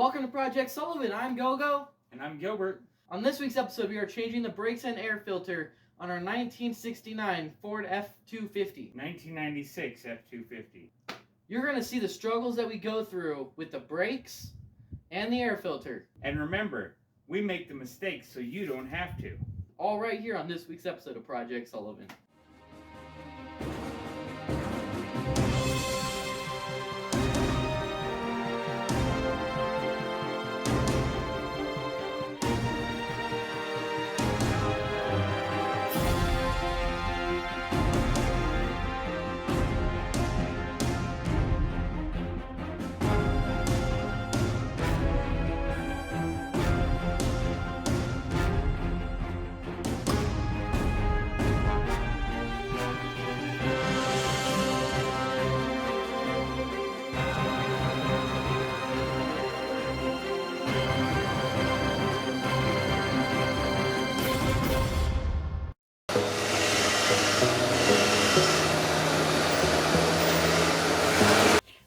Welcome to Project Sullivan. I'm Gogo. And I'm Gilbert. On this week's episode, we are changing the brakes and air filter on our 1969 Ford F250. 1996 F250. You're going to see the struggles that we go through with the brakes and the air filter. And remember, we make the mistakes so you don't have to. All right here on this week's episode of Project Sullivan.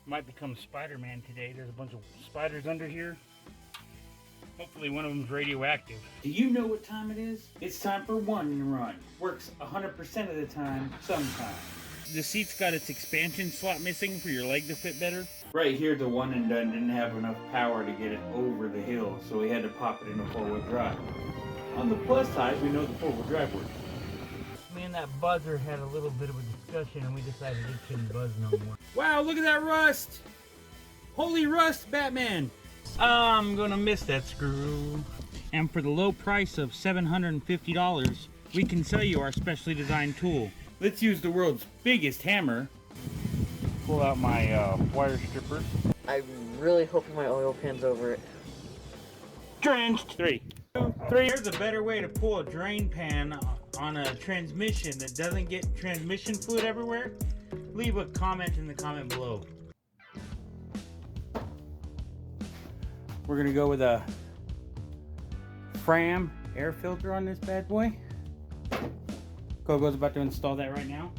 Might become Spider-Man today. There's a bunch of spiders under here. Hopefully one of them's radioactive. Do you know what time it is? It's time for one run. Works 100% of the time, sometimes. The seat's got its expansion slot missing for your leg to fit better. Right here, the one and done didn't have enough power to get it over the hill, so we had to pop it into four-wheel drive. On the plus side, we know the four-wheel drive works. Me and that buzzer had a little bit of a discussion and we decided it shouldn't buzz no more. Wow, look at that rust! Holy rust, Batman! I'm gonna miss that screw. And for the low price of $750, we can sell you our specially designed tool. Let's use the world's biggest hammer. Pull out my wire stripper. I'm really hoping my oil pan's over it. Drenched! 3, 2, 3. Here's a better way to pull a drain pan on a transmission that doesn't get transmission fluid everywhere. Leave a comment in the comment below. We're gonna go with a Fram air filter on this bad boy. Gogo's about to install that right now.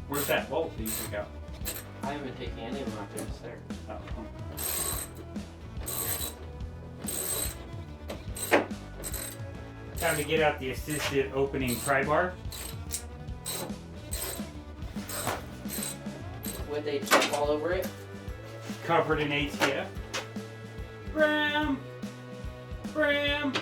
Where's that bolt that you took out? I haven't taken any of them out there. It's there. Oh. Time to get out the assisted opening pry bar. With ATF all over it. Covered in ATF. Bram! Bram!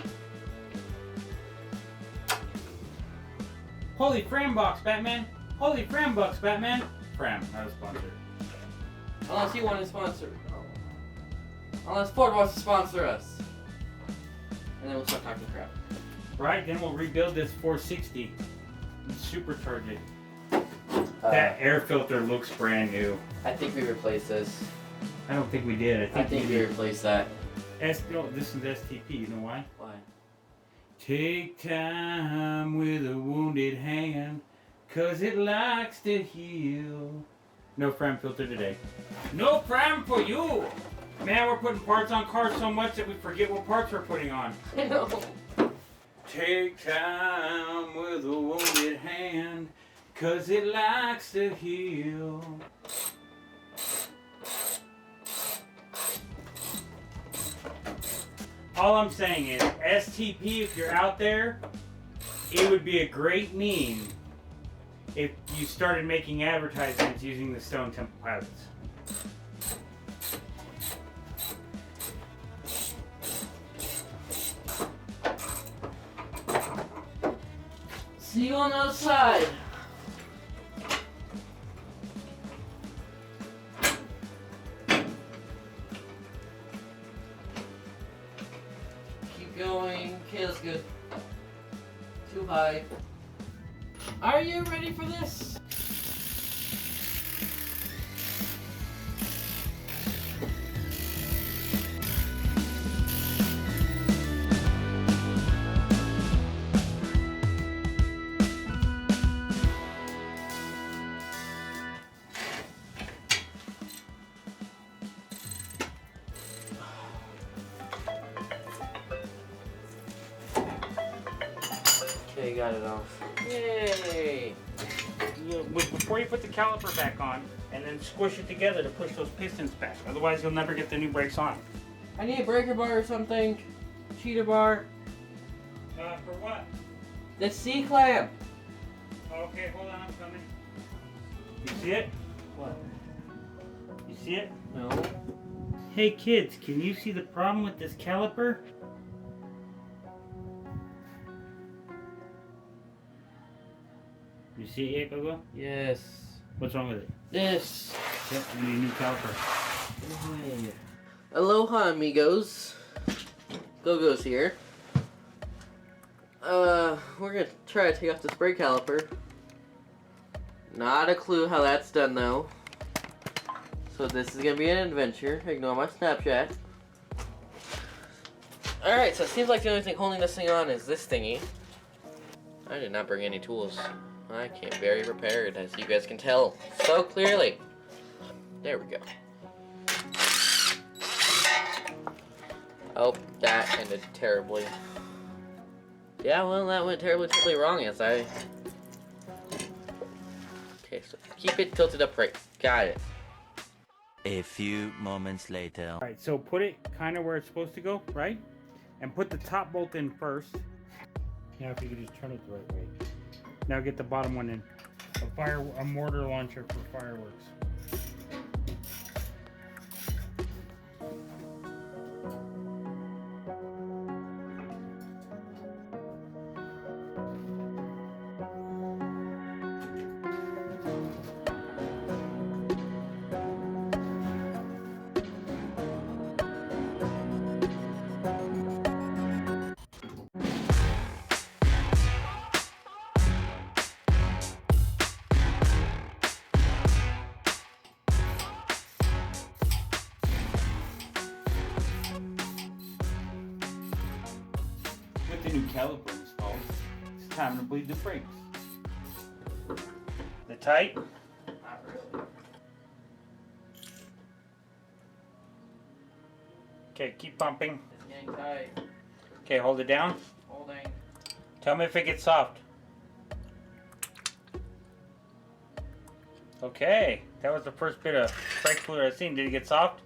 Holy Fram box, Batman! Holy Fram bucks, Batman! Fram, not a sponsor. Unless you want to sponsor. Unless Ford wants to sponsor us. And then we'll start talking crap. Right, then we'll rebuild this 460 and supercharge it. That air filter looks brand new. I think we replaced this. I don't think we did. I think we replaced that. No, this is STP. You know why? Why? Take time with a wounded hand, 'cause it likes to heal. No Fram filter today. No Fram for you! Man, we're putting parts on cars so much that we forget what parts we're putting on. I know. Take time with a wounded hand, 'cause it likes to heal. All I'm saying is, STP, if you're out there, it would be a great meme if you started making advertisements using the Stone Temple Pilots. See you on the other side. Keep going. Okay, that's good. Too high. Are you ready for this? Okay, got it off. Yay! Before you put the caliper back on, and then squish it together to push those pistons back. Otherwise, you'll never get the new brakes on. I need a breaker bar or something. Cheater bar. For what? The C-clamp. Okay, hold on, I'm coming. You see it? What? You see it? No. Hey kids, can you see the problem with this caliper? You see it yet, Gogo? Yes. What's wrong with it? This. Yep, you need a new caliper. Aloha, amigos. Gogo's here. We're gonna try to take off this brake caliper. Not a clue how that's done though. So this is gonna be an adventure. Ignore my Snapchat. Alright, so it seems like the only thing holding this thing on is this thingy. I did not bring any tools. I came very prepared, as you guys can tell so clearly. There we go. Oh, that ended terribly. Yeah, well, that went terribly wrong as I... Okay, so keep it tilted upright. Got it. A few moments later. Alright, so put it kind of where it's supposed to go, right? And put the top bolt in first. Now if you could just turn it the right way. Now get the bottom one in. A mortar launcher for fireworks. With the new caliper installed, it's time to bleed the brakes. They're tight? Not really. Okay, keep pumping. It's getting tight. Okay, hold it down. Holding. Tell me if it gets soft. Okay, that was the first bit of brake fluid I've seen. Did it get soft?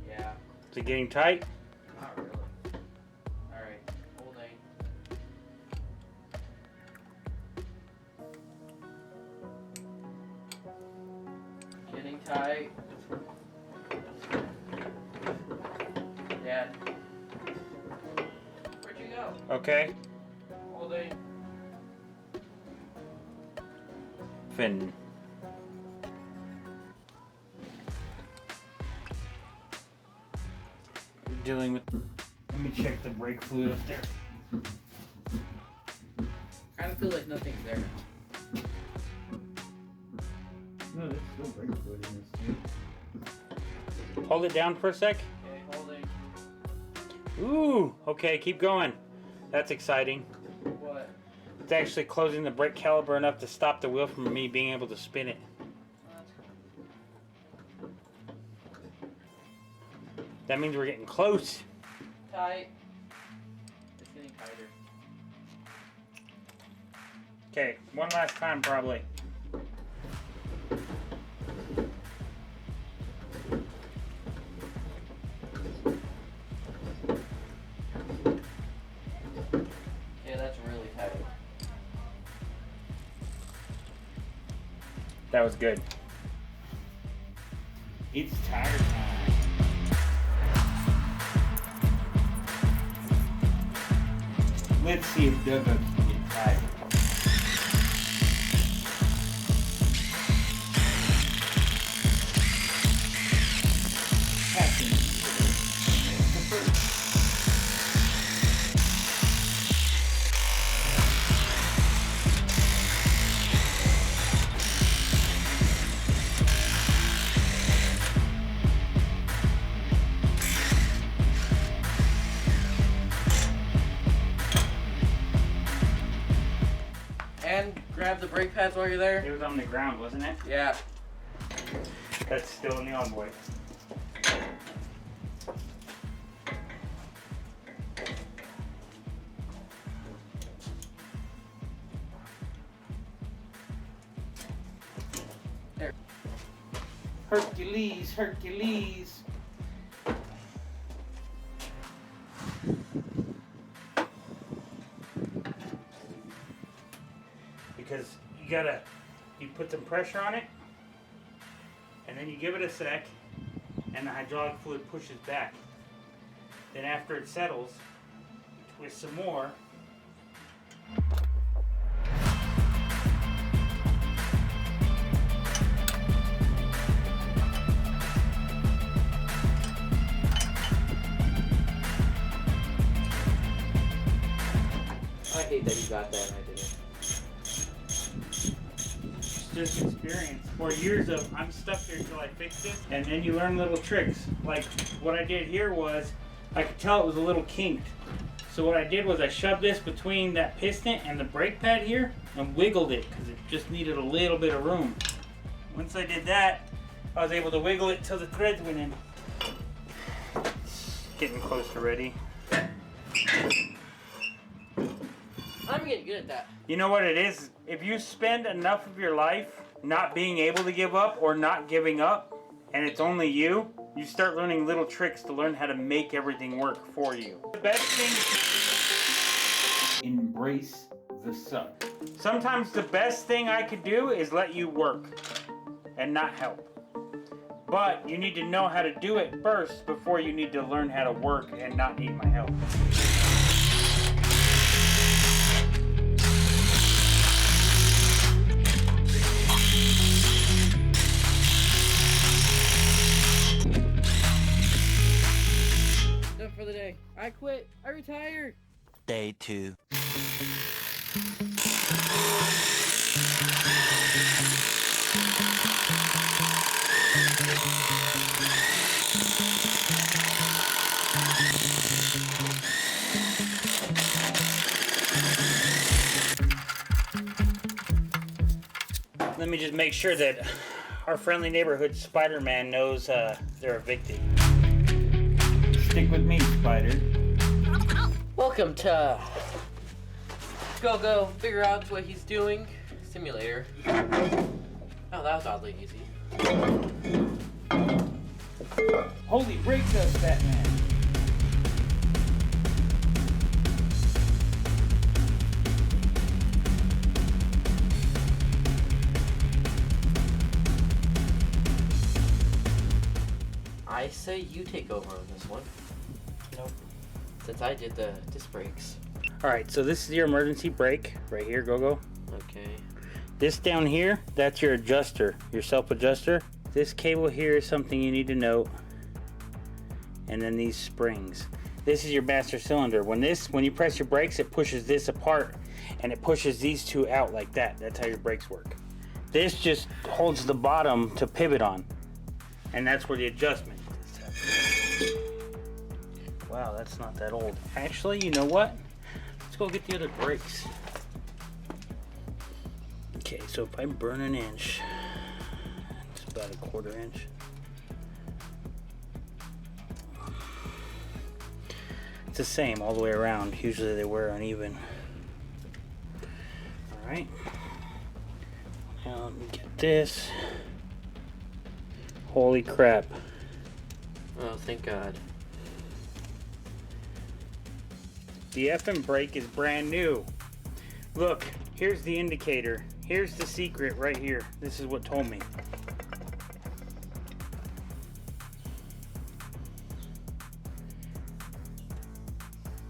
Yeah. Is it getting tight? Not really. Alright. Holding. Getting tight. Dad. Where'd you go? Okay. Holding. Fin. Dealing with. Let me check the brake fluid up there. Kind of feel like nothing's there now. No, there's still brake fluid in this thing. Hold it down for a sec. Okay, holding. Ooh, okay, keep going. That's exciting. What? It's actually closing the brake caliper enough to stop the wheel from me being able to spin it. That means we're getting close. Tight. It's getting tighter. Okay, one last time probably. Okay, that's really tight. That was good. It's tire time. Let's see if Doug can get tired. And grab the brake pads while you're there. It was on the ground, wasn't it? Yeah. That's still in the envoy. Hercules, Hercules. Because you put some pressure on it, and then you give it a sec, and the hydraulic fluid pushes back. Then after it settles, twist some more. I hate that you got that and I didn't. Just experience. For years of, I'm stuck here till I fix this, and then you learn little tricks. Like what I did here was, I could tell it was a little kinked. So what I did was I shoved this between that piston and the brake pad here and wiggled it because it just needed a little bit of room. Once I did that, I was able to wiggle it till the threads went in. It's getting close to ready. I'm getting good at that. You know what it is? If you spend enough of your life not being able to give up or not giving up, and it's only you, you start learning little tricks to learn how to make everything work for you. The best thing, embrace the suck. Sometimes the best thing I could do is let you work and not help. But you need to know how to do it first before you need to learn how to work and not need my help. For the day. I quit. I retired. Day 2. Let me just make sure that our friendly neighborhood Spider-Man knows they're evicted. Stick with me, Spider. Welcome to Go Figure Out What He's Doing Simulator. Oh, that was oddly easy. Holy brake dust, Batman. I say you take over on this one. Nope. Since I did the disc brakes. Alright, so this is your emergency brake right here, Go. Okay. This down here, that's your adjuster, your self-adjuster. This cable here is something you need to note. And then these springs. This is your master cylinder. When you press your brakes, it pushes this apart and it pushes these two out like that. That's how your brakes work. This just holds the bottom to pivot on. And that's where the adjustment is. Wow, that's not that old. Actually, you know what? Let's go get the other brakes. Okay, so if I burn an inch, it's about a 1/4 inch. It's the same all the way around. Usually they wear uneven. Alright. Now let me get this. Holy crap. Oh, thank God. The effing brake is brand new. Look, here's the indicator. Here's the secret right here. This is what told me.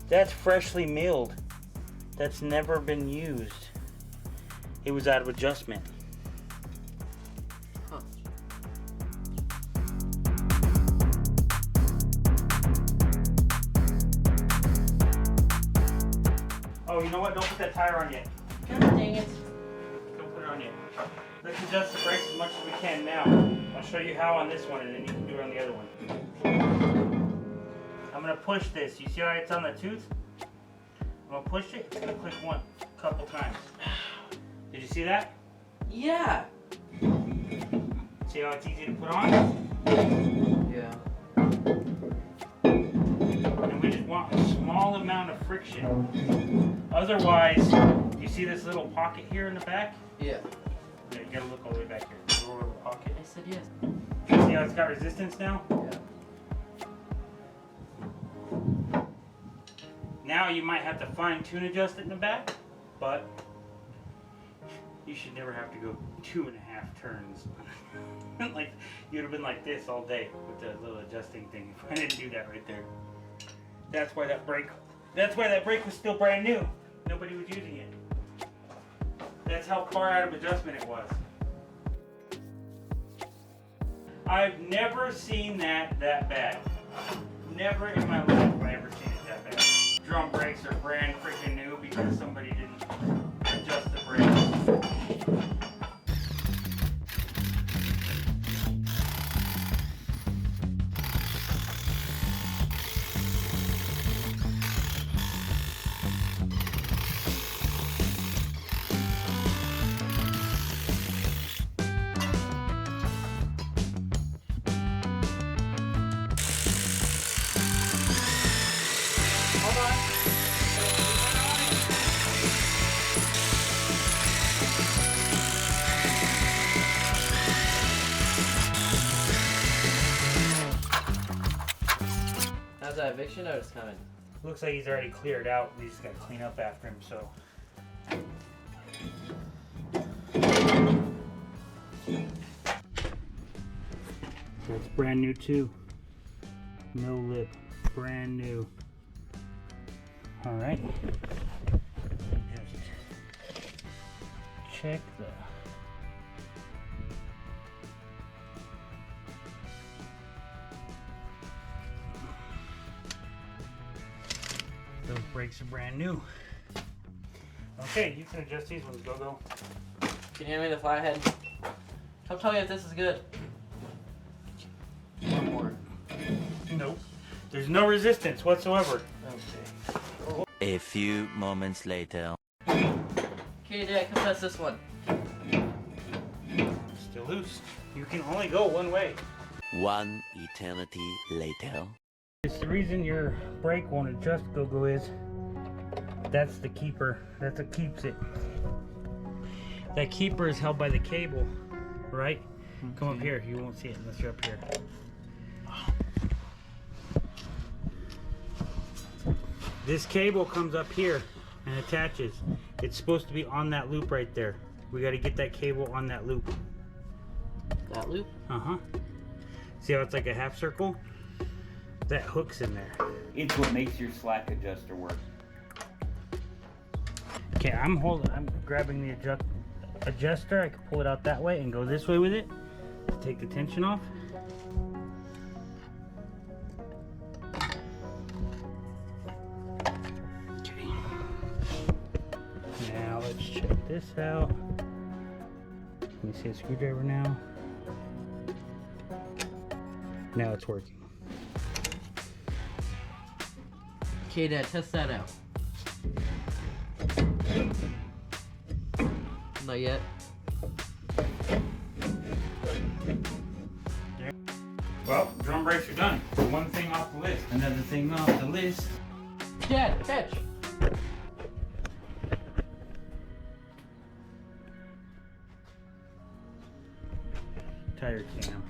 That's freshly milled. That's never been used. It was out of adjustment. Huh. Oh, you know what? Don't put that tire on yet. God dang it. Don't put it on yet. Let's adjust the brakes as much as we can now. I'll show you how on this one and then you can do it on the other one. I'm gonna push this. You see how it's on the tooth? I'm gonna push it. It's gonna click one, couple times. Did you see that? Yeah. See how it's easy to put on? Yeah. And we just want a small amount of friction. Otherwise, you see this little pocket here in the back? Yeah. Yeah, you gotta look all the way back here. Little pocket. I said yes. See how it's got resistance now? Yeah. Now you might have to fine-tune adjust it in the back, but you should never have to go 2.5 turns. Like you'd have been like this all day with the little adjusting thing if I didn't do that right there. That's why that brake was still brand new. Nobody was using it. That's how far out of adjustment it was. I've never seen that bad. Never in my life have I ever seen it that bad. Drum brakes are brand freaking new because somebody didn't adjust the brakes. How's that eviction notice coming? Looks like he's already cleared out. We just gotta clean up after him, so. That's brand new too. No lip, brand new. All right. Just check the. Those brakes are brand new. Okay, you can adjust these ones, Gogo. Can you hand me the flathead? Come tell me if this is good. One more. Nope. The's no resistance whatsoever. Okay. A few moments later. Okay, Dad, come test this one. Still loose. You can only go one way. One eternity later. It's the reason your brake won't adjust, Gogo, is that's the keeper. That's what keeps it. That keeper is held by the cable, right? Okay. Come up here. You won't see it unless you're up here. This cable comes up here and attaches. It's supposed to be on that loop right there. We got to get that cable on that loop. That loop? Uh-huh. See how it's like a half circle? That hook's in there. It's what makes your slack adjuster work. Okay, I'm grabbing the adjuster. I can pull it out that way and go this way with it to take the tension off. Okay. Now let's check this out. Let me see a screwdriver now. Now it's working. Okay, Dad, test that out. Not yet. Well, drum brakes are done. One thing off the list. Another thing off the list. Dad, catch! Tire cam.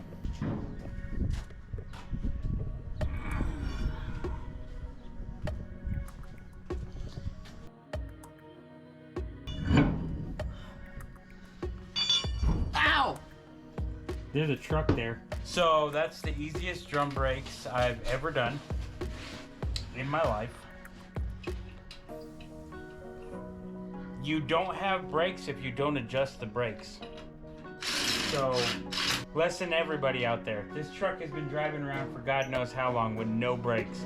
Ow! There's a truck there. So that's the easiest drum brakes I've ever done in my life. You don't have brakes if you don't adjust the brakes. So, lesson everybody out there. This truck has been driving around for God knows how long with no brakes.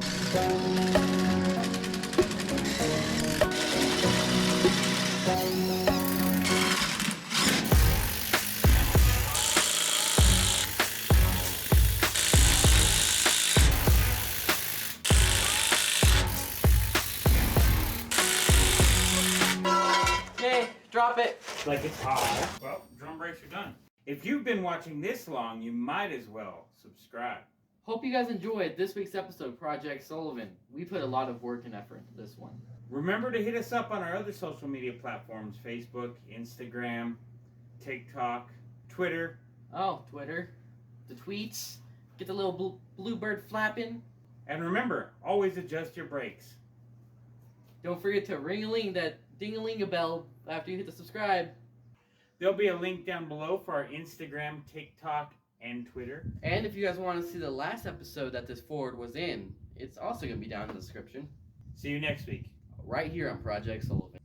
Drop it. Like it's hot. Well, drum brakes are done. If you've been watching this long, you might as well subscribe. Hope you guys enjoyed this week's episode of Project Sullivan. We put a lot of work and effort into this one. Remember to hit us up on our other social media platforms: Facebook, Instagram, TikTok, Twitter. Oh, Twitter. the tweets, get the little blue bird flapping. And remember, always adjust your brakes. Don't forget to ring-a-ling that ding-a-ling-a-bell after you hit the subscribe. There'll be a link down below for our Instagram, TikTok, and Twitter. And if you guys want to see the last episode that this Ford was in, it's also going to be down in the description. See you next week. Right here on Project Sullivan.